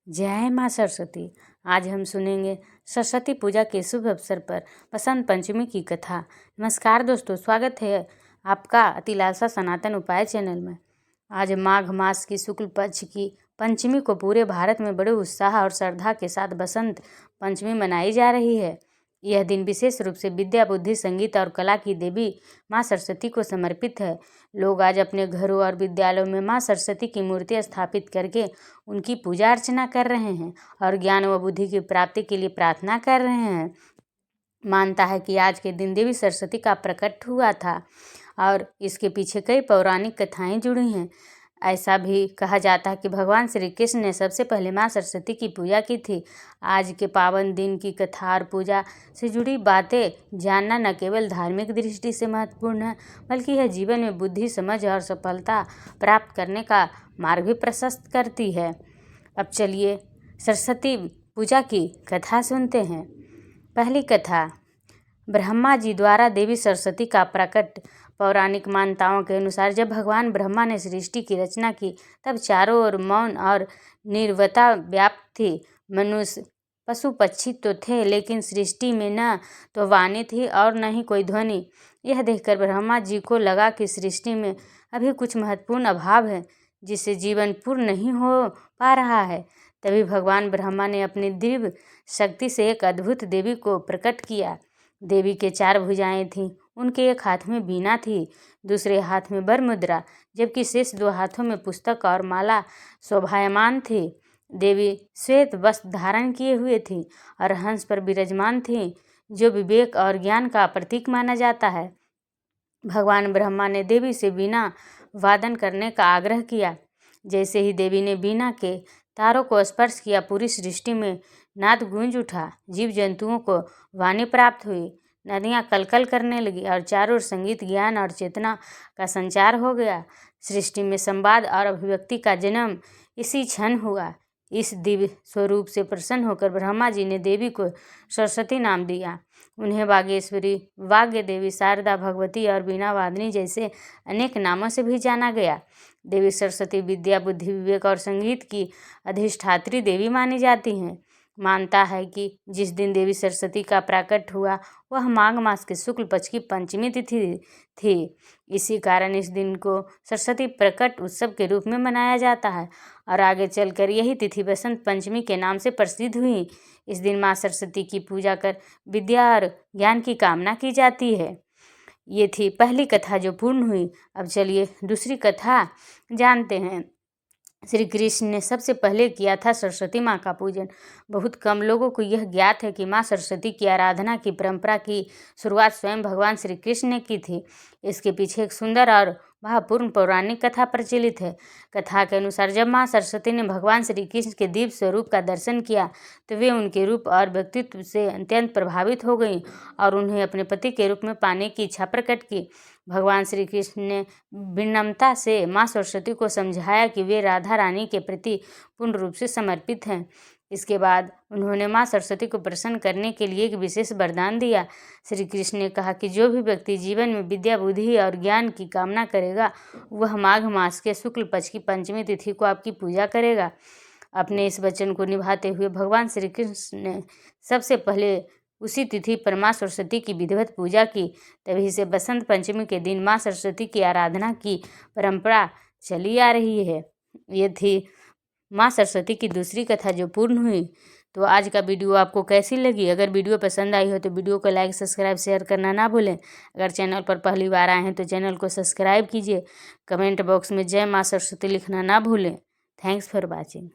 जय माँ सरस्वती। आज हम सुनेंगे सरस्वती पूजा के शुभ अवसर पर बसंत पंचमी की कथा। नमस्कार दोस्तों, स्वागत है आपका अतिलालसा सनातन उपाय चैनल में। आज माघ मास की शुक्ल पक्ष की पंचमी को पूरे भारत में बड़े उत्साह और श्रद्धा के साथ बसंत पंचमी मनाई जा रही है। यह दिन विशेष रूप से विद्या, बुद्धि, संगीत और कला की देवी माँ सरस्वती को समर्पित है। लोग आज अपने घरों और विद्यालयों में माँ सरस्वती की मूर्ति स्थापित करके उनकी पूजा अर्चना कर रहे हैं और ज्ञान व बुद्धि की प्राप्ति के लिए प्रार्थना कर रहे हैं। मानता है कि आज के दिन देवी सरस्वती का प्रकट हुआ था और इसके पीछे कई पौराणिक कथाएं जुड़ी हैं। ऐसा भी कहा जाता है कि भगवान श्री कृष्ण ने सबसे पहले माँ सरस्वती की पूजा की थी। आज के पावन दिन की कथा और पूजा से जुड़ी बातें जानना न केवल धार्मिक दृष्टि से महत्वपूर्ण है, बल्कि यह जीवन में बुद्धि, समझ और सफलता प्राप्त करने का मार्ग भी प्रशस्त करती है। अब चलिए सरस्वती पूजा की कथा सुनते हैं। पहली कथा, ब्रह्मा जी द्वारा देवी सरस्वती का प्रकट। पौराणिक मान्यताओं के अनुसार जब भगवान ब्रह्मा ने सृष्टि की रचना की तब चारों ओर मौन और नीरवता व्याप्त थी। मनुष्य, पशु, पक्षी तो थे, लेकिन सृष्टि में न तो वाणी थी और न ही कोई ध्वनि। यह देखकर ब्रह्मा जी को लगा कि सृष्टि में अभी कुछ महत्वपूर्ण अभाव है, जिससे जीवन पूर्ण नहीं हो पा रहा है। तभी भगवान ब्रह्मा ने अपनी दिव्य शक्ति से एक अद्भुत देवी को प्रकट किया। देवी के 4 भुजाएं थीं। उनके एक हाथ में वीणा थी, दूसरे हाथ में वर मुद्रा, जबकि शेष 2 हाथों में पुस्तक और माला शोभायमान थी। देवी श्वेत वस्त्र धारण किए हुए थी और हंस पर विराजमान थी, जो विवेक और ज्ञान का प्रतीक माना जाता है। भगवान ब्रह्मा ने देवी से वीणा वादन करने का आग्रह किया। जैसे ही देवी ने वीणा के तारों को स्पर्श किया, पूरी सृष्टि में नाद गूंज उठा। जीव जंतुओं को वाणी प्राप्त हुई, नदियाँ कलकल करने लगी और चारों ओर संगीत, ज्ञान और चेतना का संचार हो गया। सृष्टि में संवाद और अभिव्यक्ति का जन्म इसी क्षण हुआ। इस दिव्य स्वरूप से प्रसन्न होकर ब्रह्मा जी ने देवी को सरस्वती नाम दिया। उन्हें वागेश्वरी, वाग्य देवी, शारदा, भगवती और वीणा वादिनी जैसे अनेक नामों से भी जाना गया। देवी सरस्वती विद्या, बुद्धि, विवेक और संगीत की अधिष्ठात्री देवी मानी जाती हैं। मानता है कि जिस दिन देवी सरस्वती का प्राकट हुआ वह माघ मास के शुक्ल पक्ष की पंचमी तिथि थी। इसी कारण इस दिन को सरस्वती प्रकट उत्सव के रूप में मनाया जाता है और आगे चलकर यही तिथि बसंत पंचमी के नाम से प्रसिद्ध हुई। इस दिन माँ सरस्वती की पूजा कर विद्या और ज्ञान की कामना की जाती है। ये थी पहली कथा जो पूर्ण हुई। अब चलिए दूसरी कथा जानते हैं। श्री कृष्ण ने सबसे पहले किया था सरस्वती माँ का पूजन। बहुत कम लोगों को यह ज्ञात है कि माँ सरस्वती की आराधना की परंपरा की शुरुआत स्वयं भगवान श्री कृष्ण ने की थी। इसके पीछे एक सुंदर और भावपूर्ण पौराणिक कथा प्रचलित है। कथा के अनुसार जब माँ सरस्वती ने भगवान श्री कृष्ण के दिव्य स्वरूप का दर्शन किया तो वे उनके रूप और व्यक्तित्व से अत्यंत प्रभावित हो गईं और उन्हें अपने पति के रूप में पाने की इच्छा प्रकट की। भगवान श्री कृष्ण ने विनम्रता से माँ सरस्वती को समझाया कि वे राधा रानी के प्रति पूर्ण रूप से समर्पित हैं। इसके बाद उन्होंने माँ सरस्वती को प्रसन्न करने के लिए एक विशेष वरदान दिया। श्री कृष्ण ने कहा कि जो भी व्यक्ति जीवन में विद्या, बुद्धि और ज्ञान की कामना करेगा वह माघ मास के शुक्ल पक्ष की पंचमी तिथि को आपकी पूजा करेगा। अपने इस वचन को निभाते हुए भगवान श्री कृष्ण ने सबसे पहले उसी तिथि पर माँ सरस्वती की विधिवत पूजा की। तभी से बसंत पंचमी के दिन माँ सरस्वती की आराधना की परंपरा चली आ रही है। ये थी माँ सरस्वती की दूसरी कथा जो पूर्ण हुई। तो आज का वीडियो आपको कैसी लगी? अगर वीडियो पसंद आई हो तो वीडियो को लाइक, सब्सक्राइब, शेयर करना ना भूलें। अगर चैनल पर पहली बार आए हैं तो चैनल को सब्सक्राइब कीजिए। कमेंट बॉक्स में जय माँ सरस्वती लिखना ना भूलें। Thanks for watching.